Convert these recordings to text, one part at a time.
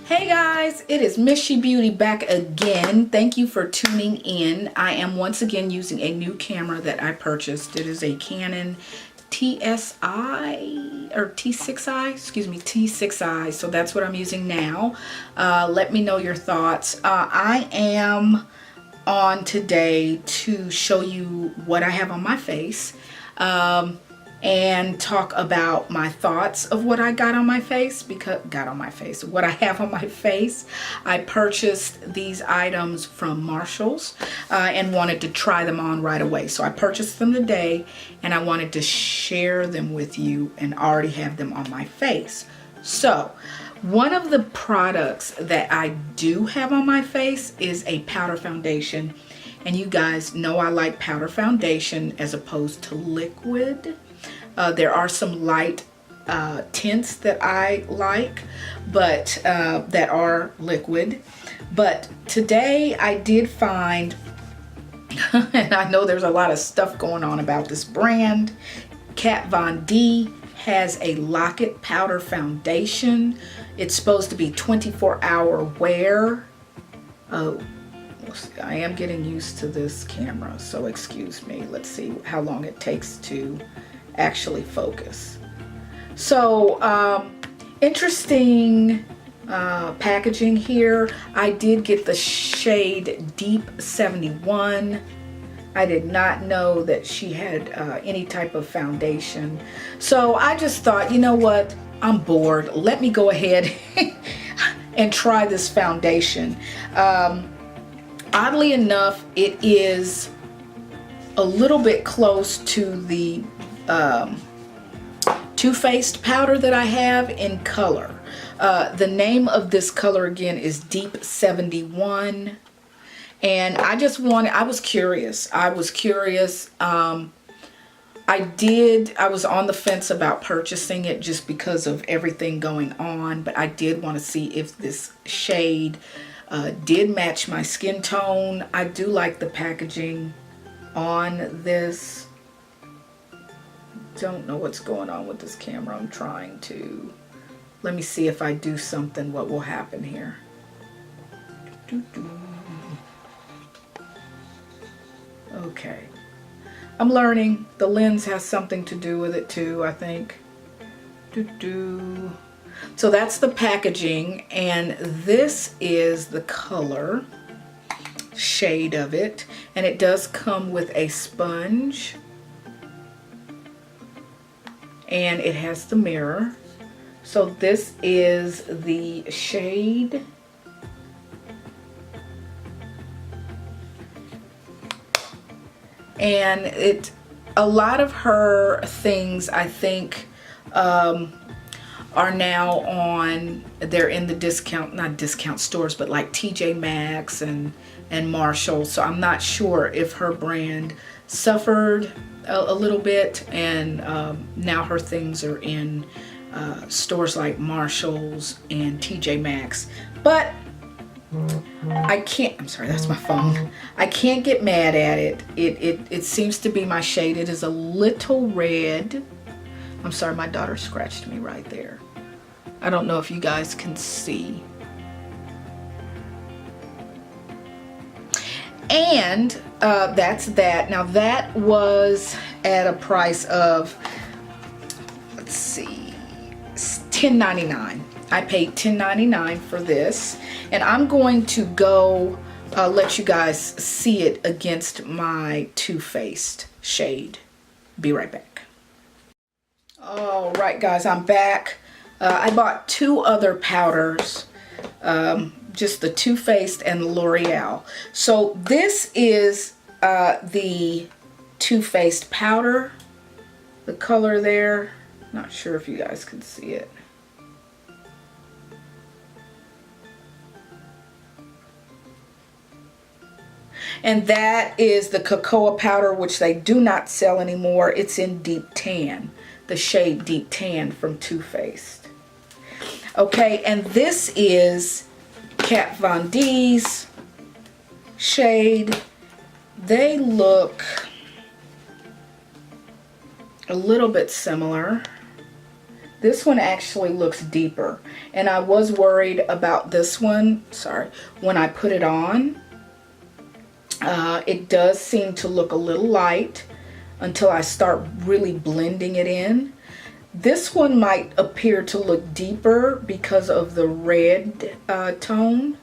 Hey guys, it is Miss She Beauty back again. Thank you for tuning in. I am once again using a new camera that I purchased. It is a Canon TSI or T6i, excuse me, T6i. So that's what I'm using now. Let me know your thoughts. I am on today to show you what I have on my face. And talk about my thoughts of what I got on my face, what I have on my face. I purchased these items from Marshall's and wanted to try them on right away. So I purchased them today and I wanted to share them with you and already have them on my face. So one of the products that I do have on my face is a powder foundation. And you guys know I like powder foundation as opposed to liquid. There are some light tints that I like, but that are liquid. But today I did find, and I know there's a lot of stuff going on about this brand, Kat Von D has a Lock-It powder foundation. It's supposed to be 24-hour wear. Oh, I am getting used to this camera, so excuse me. Let's see how long it takes to actually focus. So interesting packaging here. I did get the shade Deep 71. I did not know that she had any type of foundation. So I just thought, you know what? I'm bored. Let me go ahead and try this foundation. Oddly enough, it is a little bit close to the Too Faced powder that I have in color. The name of this color again is Deep 71. And I was curious. I was on the fence about purchasing it just because of everything going on, but I did want to see if this shade did match my skin tone. I do like the packaging on this. Don't know what's going on with this camera. I'm trying to, let me see if I do something, what will happen here. Okay, I'm learning. The lens has something to do with it too, I think. So that's the packaging, and this is the color shade of it, and it does come with a sponge. And it has the mirror. So this is the shade. And a lot of her things, I think, are now on, they're in the discount, not discount stores, but like TJ Maxx and Marshall. So I'm not sure if her brand suffered a little bit, and now her things are in stores like Marshall's and TJ Maxx. But I can't, I'm sorry, that's my phone. I can't get mad at it. It seems to be my shade. It is a little red. I'm sorry, my daughter scratched me right there. I don't know if you guys can see. And that's that. Now that was at a price of, let's see, $10.99. I paid $10.99 for this, and I'm going to go let you guys see it against my Too Faced shade. Be right back. All right, guys, I'm back. I bought two other powders. Just the Too Faced and L'Oreal. So this is the Too Faced powder. The color there, not sure if you guys can see it. And that is the cocoa powder, which they do not sell anymore. It's in Deep Tan, the shade Deep Tan from Too Faced. Okay, and this is Kat Von D's shade. They look a little bit similar. This one actually looks deeper, and I was worried about this one, sorry, when I put it on. It does seem to look a little light until I start really blending it in. This one might appear to look deeper because of the red tone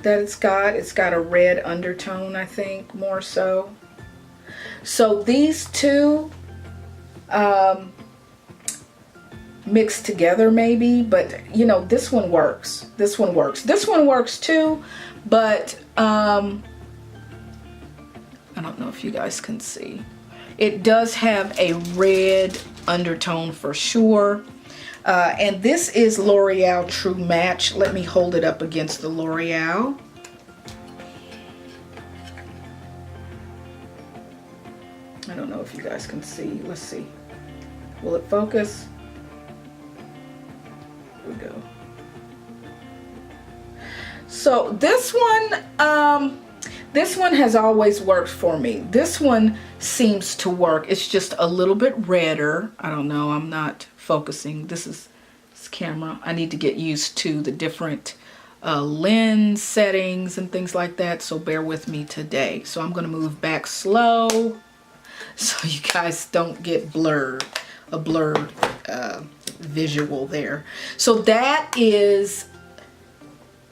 that it's got. It's got a red undertone, I think, more so. So these two mixed together maybe, but you know, this one works. This one works. This one works too, but I don't know if you guys can see. It does have a red undertone for sure. And this is L'Oreal True Match. Let me hold it up against the L'Oreal. I don't know if you guys can see. Let's see. Will it focus? Here we go. So this one has always worked for me. This one seems to work. It's just a little bit redder. I don't know. I'm not focusing. This camera. I need to get used to the different lens settings and things like that. So bear with me today. So I'm going to move back slow so you guys don't get a blurred visual there. So that is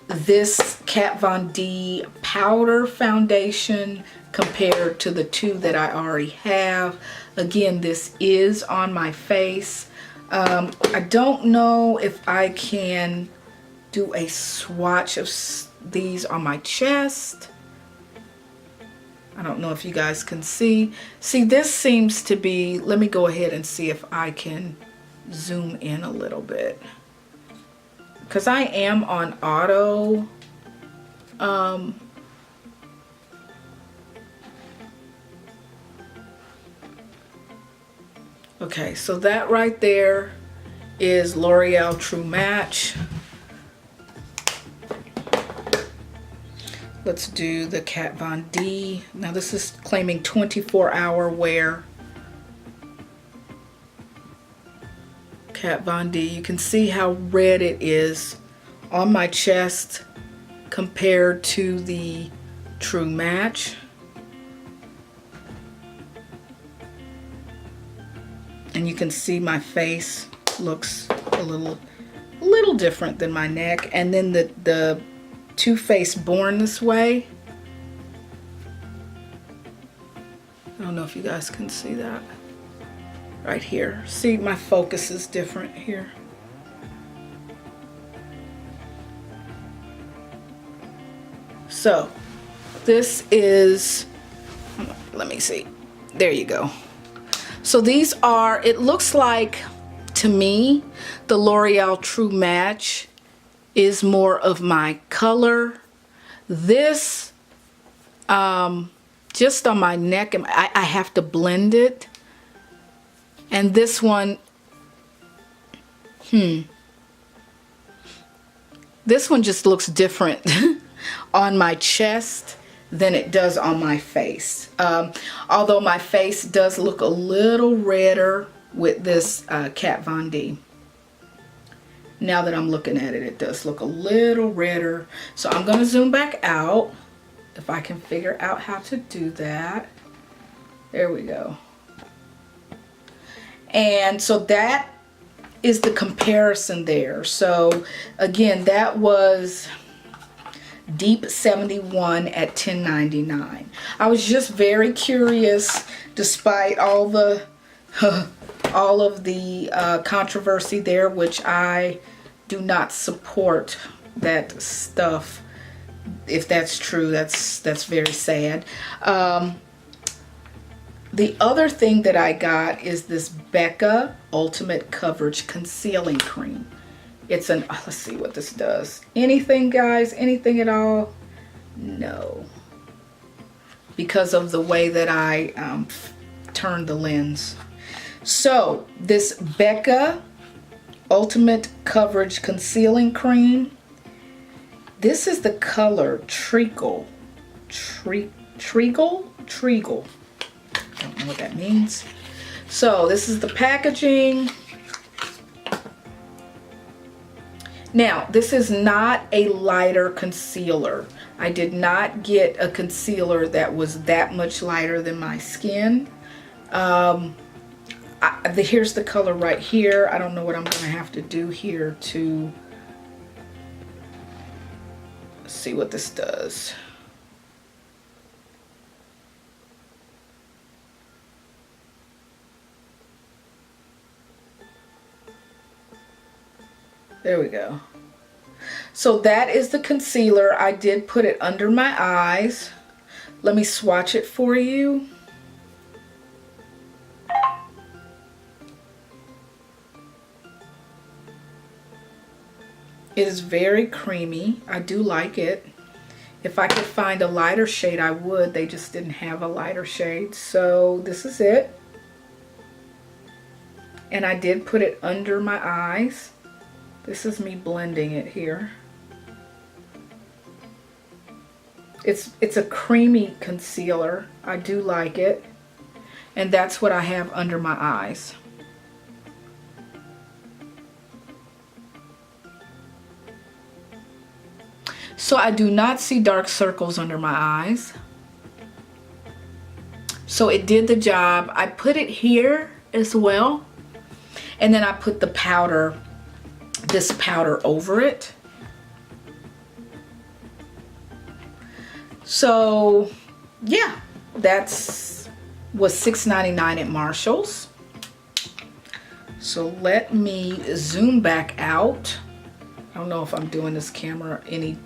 this Kat Von D powder foundation compared to the two that I already have. Again, this is on my face. I don't know if I can do a swatch of these on my chest. I don't know if you guys can see. See, this seems to be, let me go ahead and see if I can zoom in a little bit. Because I am on auto. Okay, so that right there is L'Oreal True Match. Let's do the Kat Von D. Now this is claiming 24-hour wear. Kat Von D. You can see how red it is on my chest compared to the True Match. And you can see my face looks a little different than my neck. And then the Too Faced Born This Way. I don't know if you guys can see that. Right here. See, my focus is different here. So, this is, let me see. There you go. So these are, it looks like, to me, the L'Oreal True Match is more of my color. This, just on my neck, I have to blend it. And this one, this one just looks different on my chest than it does on my face. Although my face does look a little redder with this Kat Von D. Now that I'm looking at it, it does look a little redder. So I'm gonna zoom back out if I can figure out how to do that. There we go. And so that is the comparison there. So again, that was Deep 71 at $10.99. I was just very curious, despite all the all of the controversy there, which I do not support that stuff. If that's true, that's very sad. The other thing that I got is this BECCA Ultimate Coverage Concealing Cream. It's an, let's see what this does. Anything, guys? Anything at all? No. Because of the way that I turned the lens. So, this BECCA Ultimate Coverage Concealing Cream. This is the color Treacle. Treacle? Treacle. I don't know what that means. So, this is the packaging. Now, this is not a lighter concealer. I did not get a concealer that was that much lighter than my skin. Here's the color right here. I don't know what I'm going to have to do here to see what this does. There we go. So that is the concealer. I did put it under my eyes. Let me swatch it for you. It is very creamy. I do like it. If I could find a lighter shade, I would. They just didn't have a lighter shade. So this is it. And I did put it under my eyes. This is me blending it here. It's a creamy concealer. I do like it. And that's what I have under my eyes. So I do not see dark circles under my eyes. So it did the job. I put it here as well. And then I put the powder, this powder over it. So yeah, was $6.99 at Marshall's. So let me zoom back out. I don't know if I'm doing this camera any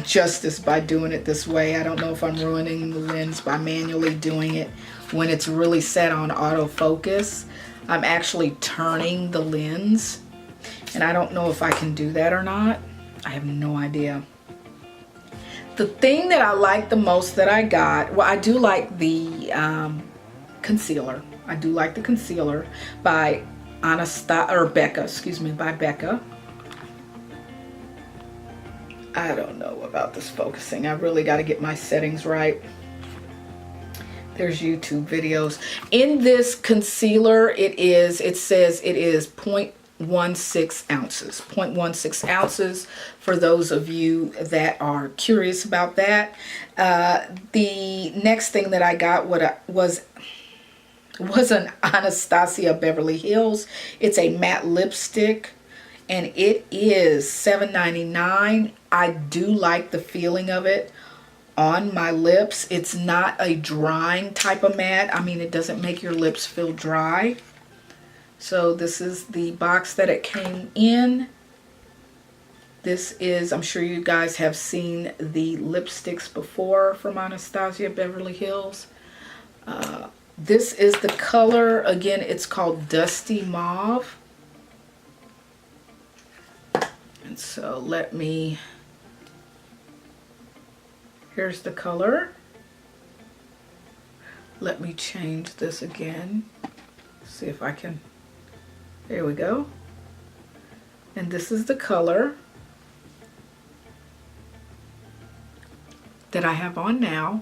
justice by doing it this way. I don't know if I'm ruining the lens by manually doing it when it's really set on autofocus. I'm actually turning the lens, and I don't know if I can do that or not. I have no idea. The thing that I like the most that I got, well, I do like the concealer. I do like the concealer by BECCA, excuse me, by BECCA. I don't know about this focusing. I really got to get my settings right. There's YouTube videos. In this concealer, it says it is 0.16 ounces. 0.16 ounces for those of you that are curious about that. The next thing that I got was an Anastasia Beverly Hills. It's a matte lipstick, and it is $7.99. I do like the feeling of it on my lips. It's not a drying type of matte. I mean, it doesn't make your lips feel dry. So this is the box that it came in. This is, I'm sure you guys have seen the lipsticks before from Anastasia Beverly Hills. This is the color. Again, it's called Dusty Mauve. And so here's the color. Let me change this again. See if I can, there we go. And this is the color that I have on now.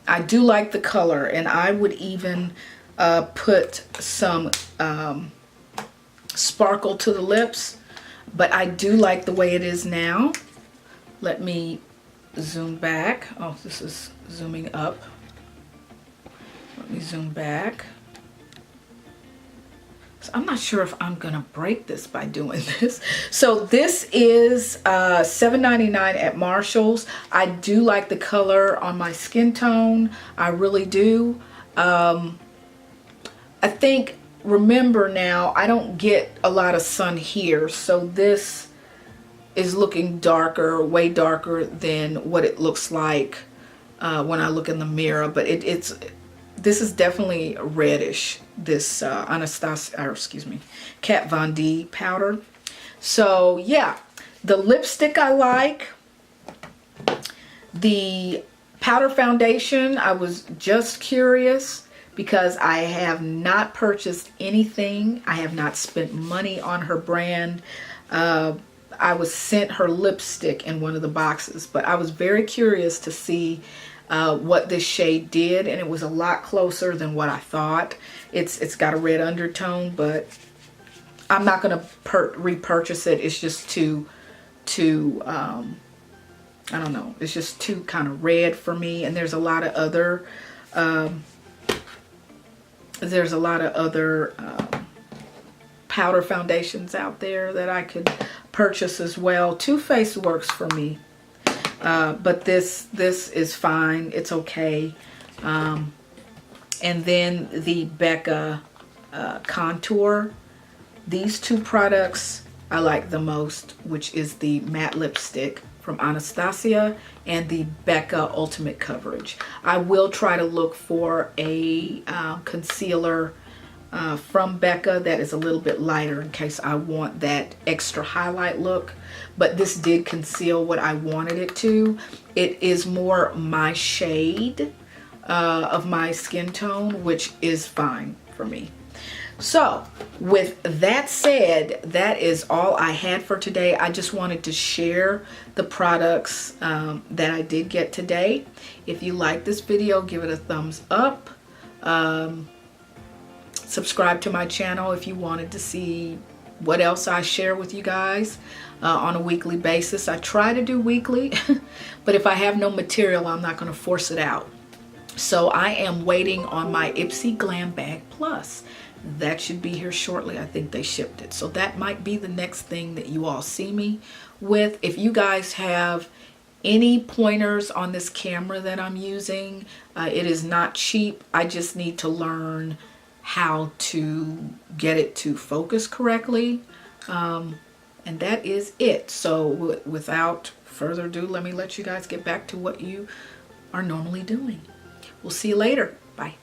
I do like the color, and I would even put some sparkle to the lips, but I do like the way it is now. Let me zoom back. Oh, this is zooming up. Let me zoom back. So I'm not sure if I'm gonna break this by doing this. So this is $7.99 at Marshall's. I do like the color on my skin tone. I really do. I think, remember now, I don't get a lot of sun here, so this is looking darker, way darker than what it looks like when I look in the mirror. But this is definitely reddish, this Kat Von D powder. So yeah, the lipstick I like. The powder foundation, I was just curious because I have not purchased anything. I have not spent money on her brand. I was sent her lipstick in one of the boxes, but I was very curious to see what this shade did, and it was a lot closer than what I thought. It's got a red undertone, but I'm not going to repurchase it. It's just too I don't know, it's just too kind of red for me. And there's a lot of other powder foundations out there that I could purchase as well. Too Faced works for me, but this is fine. It's okay. And then the BECCA contour. These two products I like the most, which is the matte lipstick from Anastasia and the BECCA Ultimate Coverage. I will try to look for a concealer from BECCA that is a little bit lighter in case I want that extra highlight look. But this did conceal what I wanted it to. It is more my shade of my skin tone, which is fine for me. So with that said, that is all I had for today. I just wanted to share the products that I did get today. If you like this video, give it a thumbs up. Subscribe to my channel if you wanted to see what else I share with you guys on a weekly basis. I try to do weekly, but if I have no material, I'm not going to force it out. So I am waiting on my Ipsy Glam Bag Plus. That should be here shortly. I think they shipped it. So that might be the next thing that you all see me with. If you guys have any pointers on this camera that I'm using, it is not cheap. I just need to learn how to get it to focus correctly. And that is it. So without further ado, let me let you guys get back to what you are normally doing. We'll see you later. Bye.